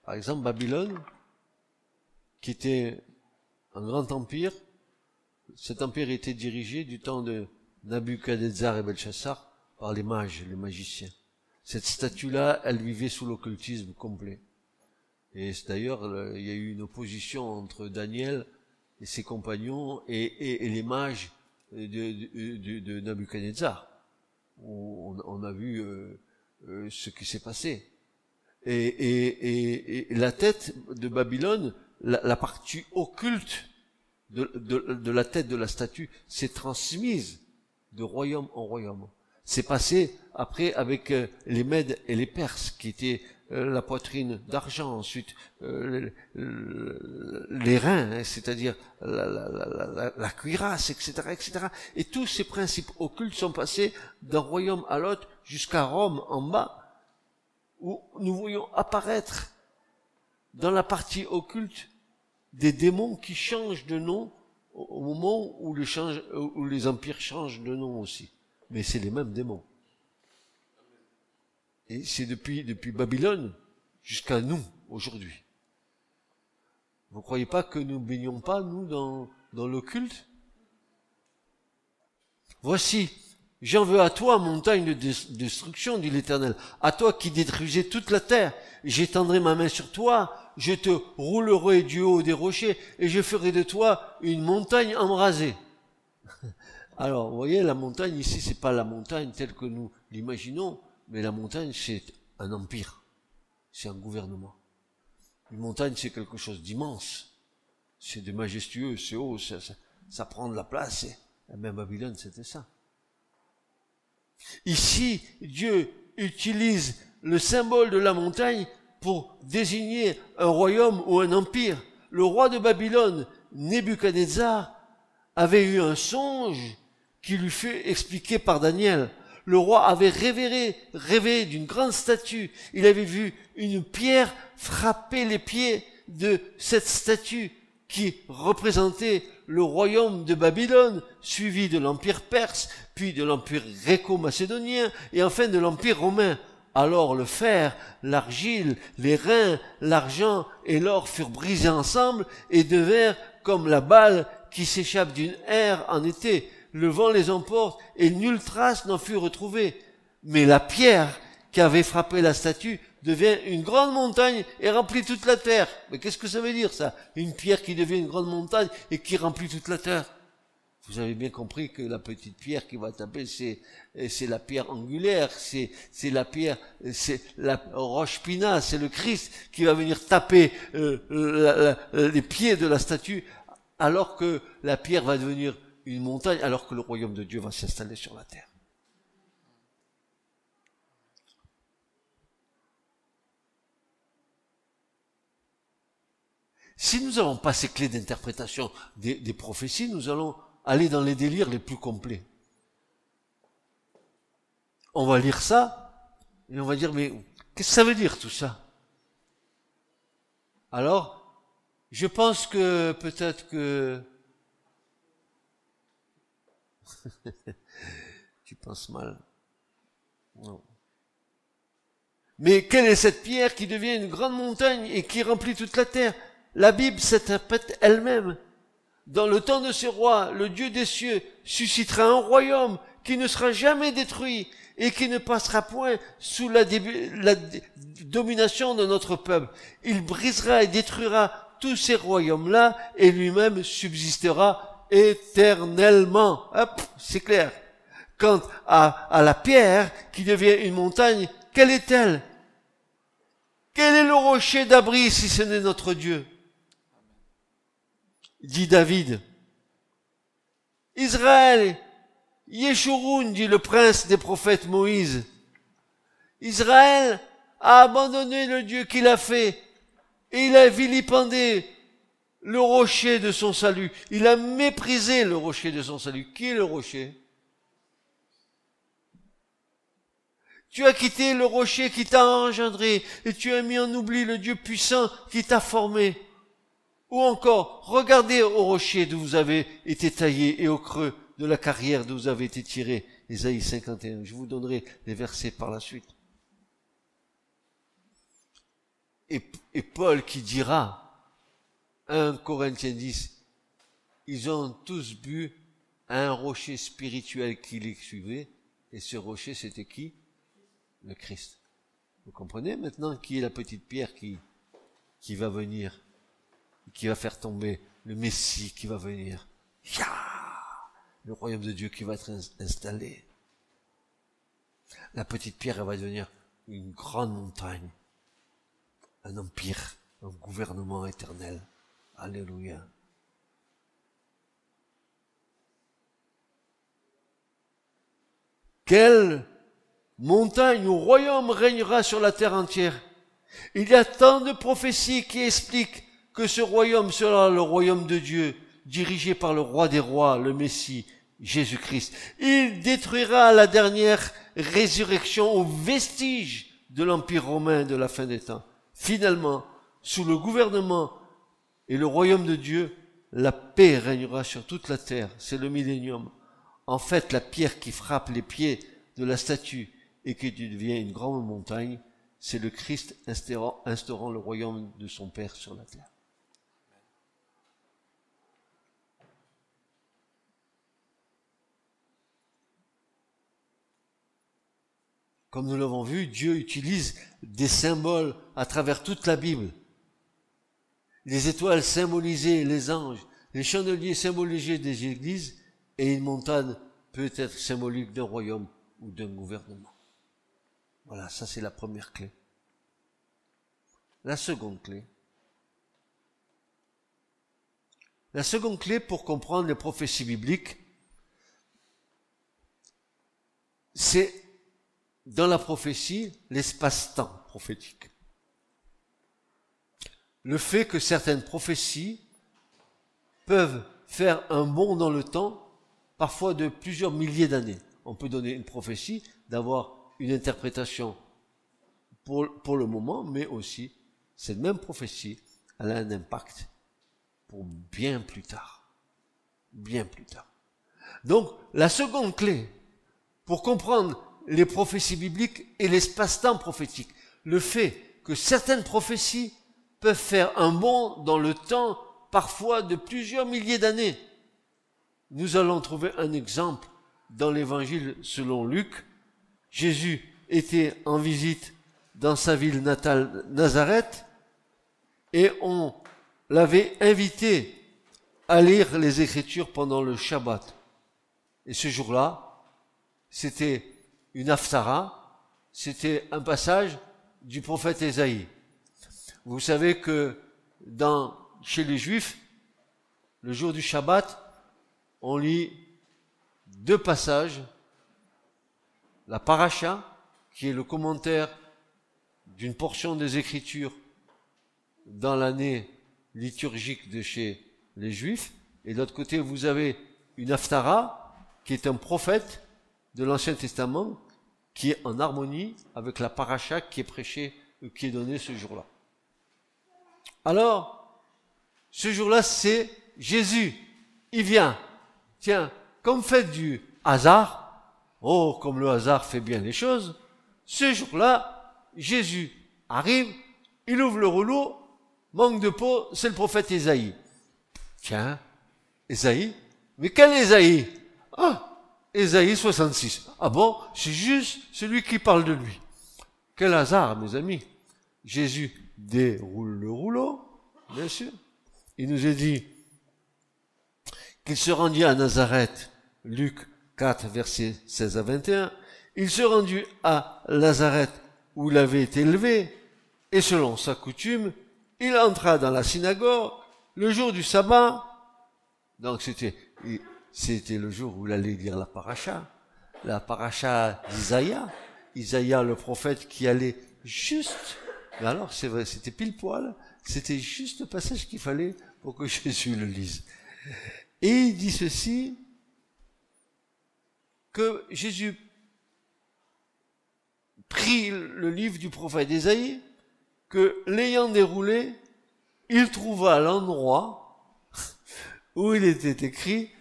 Par exemple, Babylone, qui était un grand empire, cet empire était dirigé du temps de Nabuchodonosor et Belchassar par les mages, les magiciens. Cette statue-là, elle vivait sous l'occultisme complet. Et d'ailleurs, il y a eu une opposition entre Daniel et ses compagnons et les mages de Nabuchodonosor. On a vu ce qui s'est passé. Et la tête de Babylone, la partie occulte de la tête de la statue s'est transmise de royaume en royaume. C'est passé après avec les Mèdes et les Perses, qui étaient la poitrine d'argent, ensuite les reins, hein, c'est-à-dire la cuirasse, etc., etc. Et tous ces principes occultes sont passés d'un royaume à l'autre jusqu'à Rome en bas, où nous voyons apparaître dans la partie occulte des démons qui changent de nom au moment où les empires changent de nom aussi. Mais c'est les mêmes démons. Et c'est depuis Babylone jusqu'à nous, aujourd'hui. Vous croyez pas que nous baignons pas, nous, dans l'occulte? Voici, j'en veux à toi, montagne de destruction, dit l'Éternel, à toi qui détruisais toute la terre. J'étendrai ma main sur toi, je te roulerai du haut des rochers, et je ferai de toi une montagne embrasée. Alors, vous voyez, la montagne ici, c'est pas la montagne telle que nous l'imaginons, mais la montagne, c'est un empire. C'est un gouvernement. Une montagne, c'est quelque chose d'immense. C'est de majestueux, c'est haut, ça prend de la place. Et même Babylone, c'était ça. Ici, Dieu utilise le symbole de la montagne pour désigner un royaume ou un empire. Le roi de Babylone, Nebuchadnezzar, avait eu un songe qui lui fut expliqué par Daniel. Le roi avait rêvé d'une grande statue. Il avait vu une pierre frapper les pieds de cette statue qui représentait le royaume de Babylone, suivi de l'empire perse, puis de l'empire gréco-macédonien et enfin de l'empire romain. Alors le fer, l'argile, les reins, l'argent et l'or furent brisés ensemble et devinrent comme la balle qui s'échappe d'une aire en été. Le vent les emporte et nulle trace n'en fut retrouvée. Mais la pierre qui avait frappé la statue devient une grande montagne et remplit toute la terre. Mais qu'est-ce que ça veut dire, ça? Une pierre qui devient une grande montagne et qui remplit toute la terre. Vous avez bien compris que la petite pierre qui va taper, c'est la pierre angulaire, c'est la pierre, c'est la roche pina, c'est le Christ qui va venir taper les pieds de la statue, alors que la pierre va devenir une montagne, alors que le royaume de Dieu va s'installer sur la terre. Si nous n'avons pas ces clés d'interprétation des prophéties, nous allons aller dans les délires les plus complets. On va lire ça, et on va dire, mais qu'est-ce que ça veut dire tout ça? Alors, je pense que peut-être que tu penses mal. Non. Mais quelle est cette pierre qui devient une grande montagne et qui remplit toute la terre? La Bible s'interprète elle-même. Dans le temps de ces rois, le Dieu des cieux suscitera un royaume qui ne sera jamais détruit et qui ne passera point sous la domination de notre peuple. Il brisera et détruira tous ces royaumes-là et lui-même subsistera éternellement. Hop, c'est clair. Quant à la pierre qui devient une montagne, quelle est-elle? Quel est le rocher d'abri si ce n'est notre Dieu? Dit David. Israël, Yeshurun, dit le prince des prophètes Moïse. Israël a abandonné le Dieu qu'il a fait et il a vilipendé le rocher de son salut. Il a méprisé le rocher de son salut. Qui est le rocher? Tu as quitté le rocher qui t'a engendré et tu as mis en oubli le Dieu puissant qui t'a formé. Ou encore, regardez au rocher d'où vous avez été taillé et au creux de la carrière d'où vous avez été tiré. Ésaïe 51. Je vous donnerai les versets par la suite. et Paul qui dira, 1 Corinthiens 10, ils ont tous bu à un rocher spirituel qui les suivait, et ce rocher c'était qui? Le Christ. Vous comprenez maintenant qui est la petite pierre qui va venir, qui va faire tomber le Messie qui va venir. Le royaume de Dieu qui va être installé. La petite pierre, elle va devenir une grande montagne, un empire, un gouvernement éternel. Alléluia. Quelle montagne ou royaume régnera sur la terre entière? Il y a tant de prophéties qui expliquent que ce royaume sera le royaume de Dieu, dirigé par le roi des rois, le Messie, Jésus-Christ. Il détruira à la dernière résurrection aux vestiges de l'Empire romain de la fin des temps. Finalement, sous le gouvernement et le royaume de Dieu, la paix régnera sur toute la terre. C'est le millénium. En fait, la pierre qui frappe les pieds de la statue et qui devient une grande montagne, c'est le Christ instaurant le royaume de son Père sur la terre. Comme nous l'avons vu, Dieu utilise des symboles à travers toute la Bible. Les étoiles symbolisaient les anges, les chandeliers symbolisaient des églises, et une montagne peut être symbolique d'un royaume ou d'un gouvernement. Voilà, ça c'est la première clé. La seconde clé. La seconde clé pour comprendre les prophéties bibliques, c'est dans la prophétie, l'espace-temps prophétique. Le fait que certaines prophéties peuvent faire un bond dans le temps, parfois de plusieurs milliers d'années. On peut donner une prophétie, d'avoir une interprétation pour le moment, mais aussi, cette même prophétie, elle a un impact pour bien plus tard. Bien plus tard. Donc, la seconde clé, pour comprendre les prophéties bibliques et l'espace-temps prophétique. Le fait que certaines prophéties peuvent faire un bond dans le temps, parfois de plusieurs milliers d'années. Nous allons trouver un exemple dans l'évangile selon Luc. Jésus était en visite dans sa ville natale Nazareth et on l'avait invité à lire les Écritures pendant le Shabbat. Et ce jour-là, c'était une haftara, c'était un passage du prophète Ésaïe. Vous savez que chez les Juifs, le jour du Shabbat, on lit deux passages, la paracha, qui est le commentaire d'une portion des Écritures dans l'année liturgique de chez les Juifs, et de l'autre côté, vous avez une haftara, qui est un prophète de l'Ancien Testament, qui est en harmonie avec la paracha qui est prêchée, qui est donnée ce jour-là. Alors, ce jour-là, c'est Jésus. Il vient. Tiens, comme fait du hasard, oh, comme le hasard fait bien les choses, ce jour-là, Jésus arrive, il ouvre le rouleau, manque de peau, c'est le prophète Ésaïe. Tiens, Ésaïe? Mais quel Ésaïe? Ah, Ésaïe 66. Ah bon, c'est juste celui qui parle de lui. Quel hasard, mes amis. Jésus déroule le rouleau, bien sûr. Il nous est dit qu'il se rendit à Nazareth, Luc 4, versets 16 à 21. Il se rendit à Nazareth où il avait été élevé, et selon sa coutume, il entra dans la synagogue le jour du sabbat. Donc c'était le jour où il allait lire la paracha d'Isaïa. Isaïa, le prophète qui allait juste, mais alors c'est vrai, c'était pile poil, c'était juste le passage qu'il fallait pour que Jésus le lise. Et il dit ceci, que Jésus prit le livre du prophète Isaïe, que l'ayant déroulé, il trouva l'endroit où il était écrit,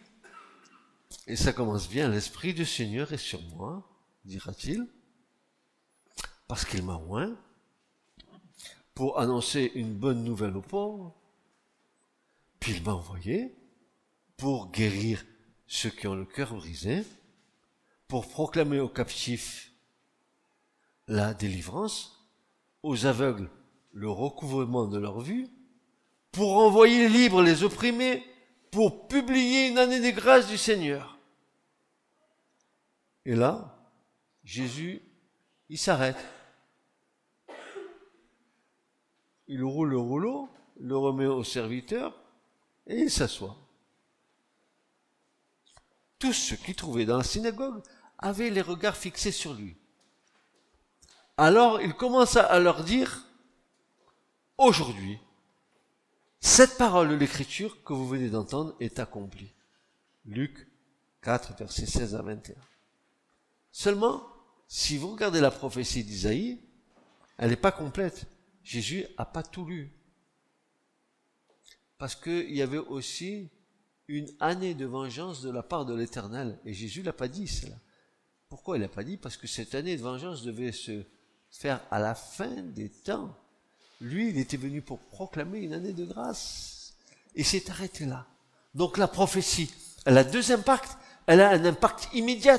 et ça commence bien, l'Esprit du Seigneur est sur moi, dira-t-il, parce qu'il m'a oint pour annoncer une bonne nouvelle aux pauvres, puis il m'a envoyé pour guérir ceux qui ont le cœur brisé, pour proclamer aux captifs la délivrance, aux aveugles le recouvrement de leur vue, pour envoyer libres les opprimés, pour publier une année des grâces du Seigneur. Et là, Jésus, il s'arrête. Il roule le rouleau, le remet au serviteur, et il s'assoit. Tous ceux qui trouvaient dans la synagogue avaient les regards fixés sur lui. Alors il commença à leur dire, « Aujourd'hui, cette parole de l'Écriture que vous venez d'entendre est accomplie. » Luc 4, versets 16 à 21. Seulement, si vous regardez la prophétie d'Isaïe, elle n'est pas complète. Jésus n'a pas tout lu. Parce qu'il y avait aussi une année de vengeance de la part de l'Éternel. Et Jésus l'a pas dit, cela. Pourquoi il l'a pas dit? Parce que cette année de vengeance devait se faire à la fin des temps. Lui, il était venu pour proclamer une année de grâce. Et s'est arrêté là. Donc la prophétie, elle a deux impacts. Elle a un impact immédiat.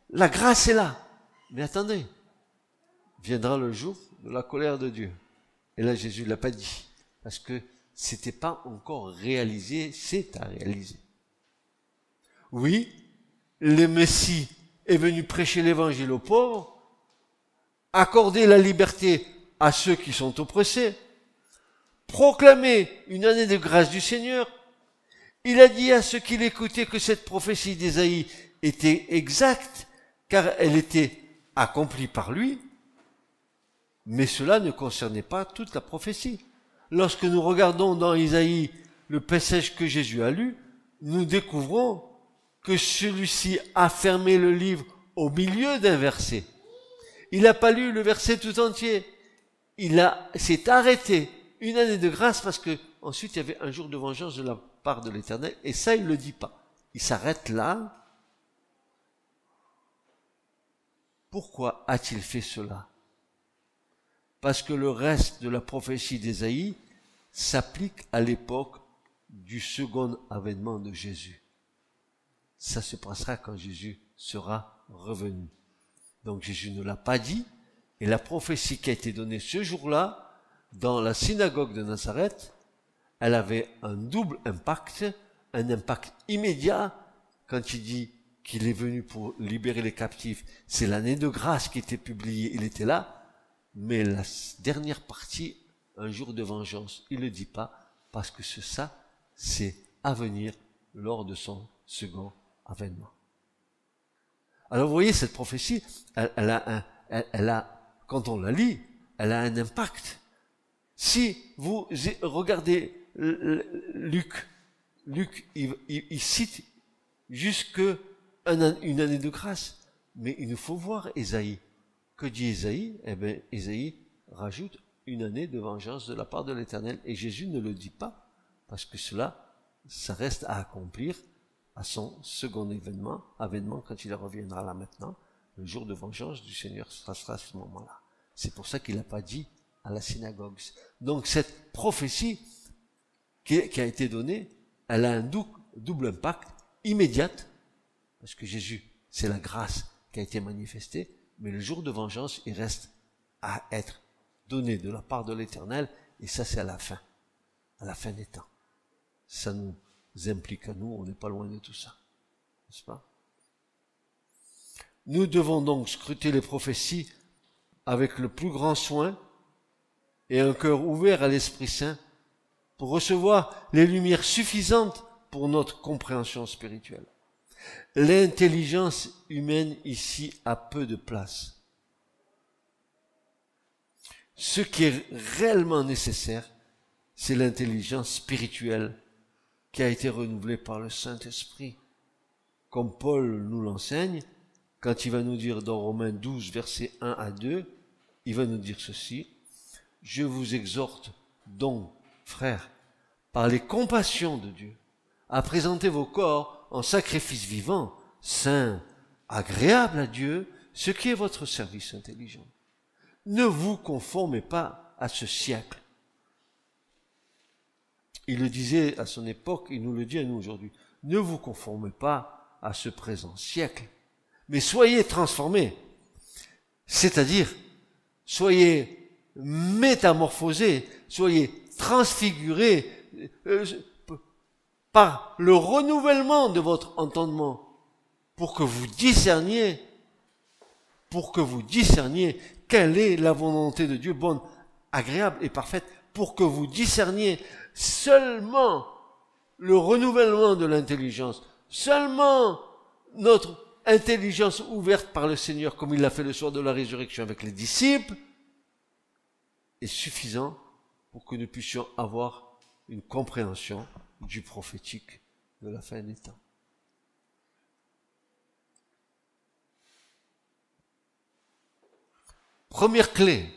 La grâce est là. Mais attendez, viendra le jour de la colère de Dieu. Et là, Jésus l'a pas dit. Parce que c'était pas encore réalisé, c'est à réaliser. Oui, le Messie est venu prêcher l'évangile aux pauvres, accorder la liberté à ceux qui sont oppressés, proclamer une année de grâce du Seigneur. Il a dit à ceux qui l'écoutaient que cette prophétie d'Ésaïe était exacte, car elle était accomplie par lui, mais cela ne concernait pas toute la prophétie. Lorsque nous regardons dans Isaïe le passage que Jésus a lu, nous découvrons que celui-ci a fermé le livre au milieu d'un verset. Il n'a pas lu le verset tout entier. S'est arrêté une année de grâce parce que ensuite il y avait un jour de vengeance de la part de l'Éternel, et ça il le dit pas. Il s'arrête là. Pourquoi a-t-il fait cela? Parce que le reste de la prophétie d'Ésaïe s'applique à l'époque du second avènement de Jésus. Ça se passera quand Jésus sera revenu. Donc Jésus ne l'a pas dit, et la prophétie qui a été donnée ce jour-là, dans la synagogue de Nazareth, elle avait un double impact, un impact immédiat. Quand il dit qu'il est venu pour libérer les captifs, c'est l'année de grâce qui était publiée, il était là, mais la dernière partie, un jour de vengeance, il ne le dit pas, parce que ça, c'est à venir lors de son second avènement. Alors vous voyez, cette prophétie, elle a, quand on la lit, elle a un impact. Si vous regardez Luc, il cite jusque une année de grâce, mais il nous faut voir Ésaïe. Que dit Ésaïe? Eh bien, Ésaïe rajoute une année de vengeance de la part de l'Éternel. Et Jésus ne le dit pas, parce que ça reste à accomplir à son second avènement quand il reviendra là maintenant. Le jour de vengeance du Seigneur sera à ce moment-là. C'est pour ça qu'il n'a pas dit à la synagogue. Donc cette prophétie qui a été donnée, elle a un double impact immédiat, parce que Jésus, c'est la grâce qui a été manifestée, mais le jour de vengeance, il reste à être donné de la part de l'Éternel, et ça c'est à la fin des temps. Ça nous implique à nous, on n'est pas loin de tout ça, n'est-ce pas? Nous devons donc scruter les prophéties avec le plus grand soin et un cœur ouvert à l'Esprit Saint pour recevoir les lumières suffisantes pour notre compréhension spirituelle. L'intelligence humaine ici a peu de place. Ce qui est réellement nécessaire, c'est l'intelligence spirituelle qui a été renouvelée par le Saint-Esprit. Comme Paul nous l'enseigne, quand il va nous dire dans Romains 12, versets 1 à 2, il va nous dire ceci: « Je vous exhorte donc, frères, par les compassions de Dieu, à présenter vos corps en sacrifice vivant, saint, agréable à Dieu, ce qui est votre service intelligent. Ne vous conformez pas à ce siècle. Il le disait à son époque, il nous le dit à nous aujourd'hui. Ne vous conformez pas à ce présent siècle, mais soyez transformés. C'est-à-dire, soyez métamorphosés, soyez transfigurés par le renouvellement de votre entendement, pour que vous discerniez quelle est la volonté de Dieu, bonne, agréable et parfaite, pour que vous discerniez seulement le renouvellement de l'intelligence, seulement notre intelligence ouverte par le Seigneur, comme il l'a fait le soir de la résurrection avec les disciples, est suffisant pour que nous puissions avoir une compréhension du prophétique de la fin des temps. Première clé.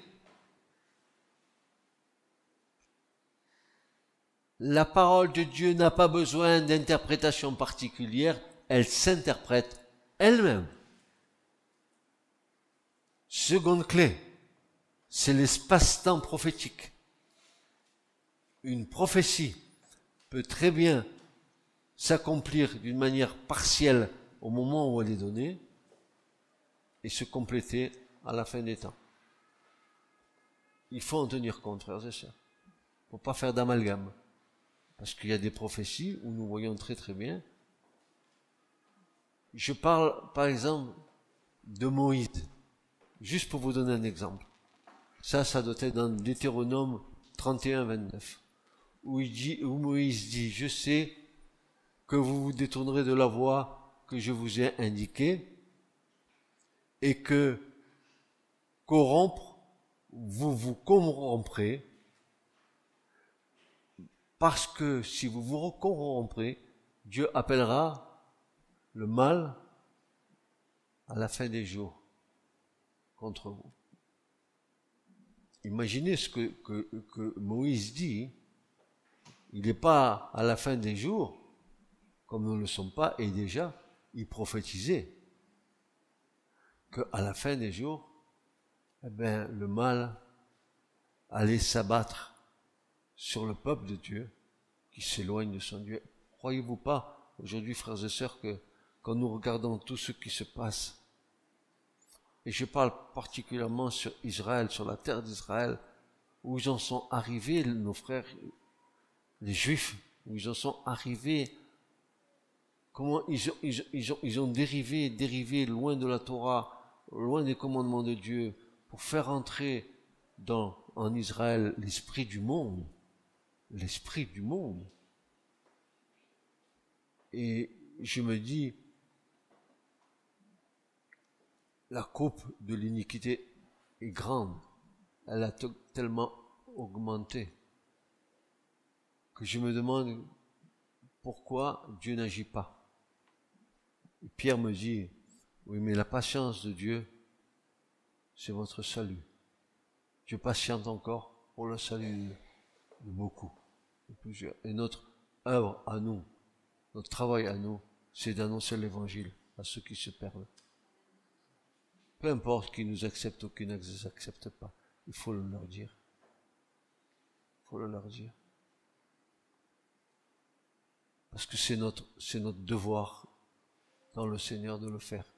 La parole de Dieu n'a pas besoin d'interprétation particulière, elle s'interprète elle-même. Seconde clé, c'est l'espace-temps prophétique. Une prophétie peut très bien s'accomplir d'une manière partielle au moment où elle est donnée et se compléter à la fin des temps. Il faut en tenir compte, frères et sœurs. Il ne faut pas faire d'amalgame. Parce qu'il y a des prophéties où nous voyons très très bien. Je parle par exemple de Moïse. Juste pour vous donner un exemple. Ça doit être dans Deutéronome 31, 29. Où Moïse dit, je sais que vous vous détournerez de la voie que je vous ai indiquée et que corrompre, vous vous corromprez, parce que si vous vous corromprez, Dieu appellera le mal à la fin des jours contre vous. Imaginez ce que Moïse dit. Il n'est pas à la fin des jours, comme nous ne le sommes pas, et déjà, il prophétisait qu'à la fin des jours, le mal allait s'abattre sur le peuple de Dieu qui s'éloigne de son Dieu. Croyez-vous pas, aujourd'hui, frères et sœurs, que quand nous regardons tout ce qui se passe, et je parle particulièrement sur Israël, sur la terre d'Israël, où ils en sont arrivés, nos frères, les Juifs, où ils en sont arrivés, comment ils ont dérivé loin de la Torah, loin des commandements de Dieu, pour faire entrer en Israël l'esprit du monde. L'esprit du monde. Et je me dis, la coupe de l'iniquité est grande. Elle a tellement augmenté que je me demande pourquoi Dieu n'agit pas. Et Pierre me dit, oui, mais la patience de Dieu, c'est votre salut. Dieu patiente encore pour le salut de beaucoup, de plusieurs. Et notre œuvre à nous, notre travail à nous, c'est d'annoncer l'évangile à ceux qui se perdent. Peu importe qui nous accepte ou qui ne nous accepte pas, il faut le leur dire. Il faut le leur dire. Parce que c'est notre devoir dans le Seigneur de le faire.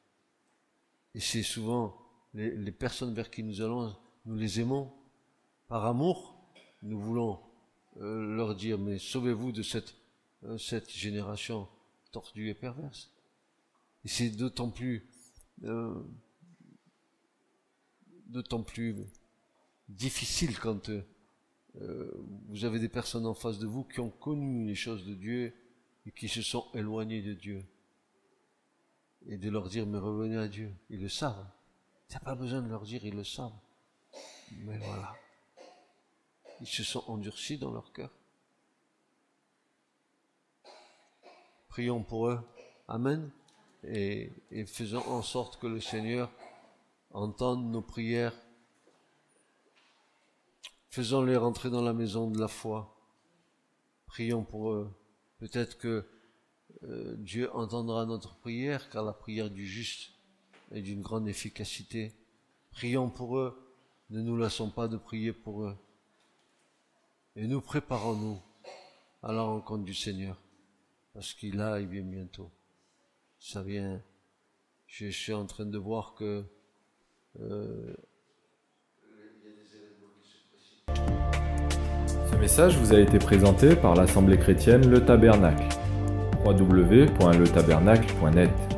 Et c'est souvent les personnes vers qui nous allons, nous les aimons. Par amour, nous voulons leur dire, mais sauvez-vous de cette génération tordue et perverse. Et c'est d'autant plus difficile quand vous avez des personnes en face de vous qui ont connu les choses de Dieu et qui se sont éloignées de Dieu. Et de leur dire, mais revenez à Dieu. Ils le savent. Il n'y a pas besoin de leur dire, ils le savent. Mais voilà. Ils se sont endurcis dans leur cœur. Prions pour eux. Amen. Et faisons en sorte que le Seigneur entende nos prières. Faisons-les rentrer dans la maison de la foi. Prions pour eux. Peut-être que Dieu entendra notre prière, car la prière du juste est d'une grande efficacité. Prions pour eux. Ne nous lassons pas de prier pour eux. Et nous préparons-nous à la rencontre du Seigneur. Parce qu'il il vient bientôt. Ça vient. Je suis en train de voir que Ce message vous a été présenté par l'Assemblée chrétienne Le Tabernacle. www.letabernacle.net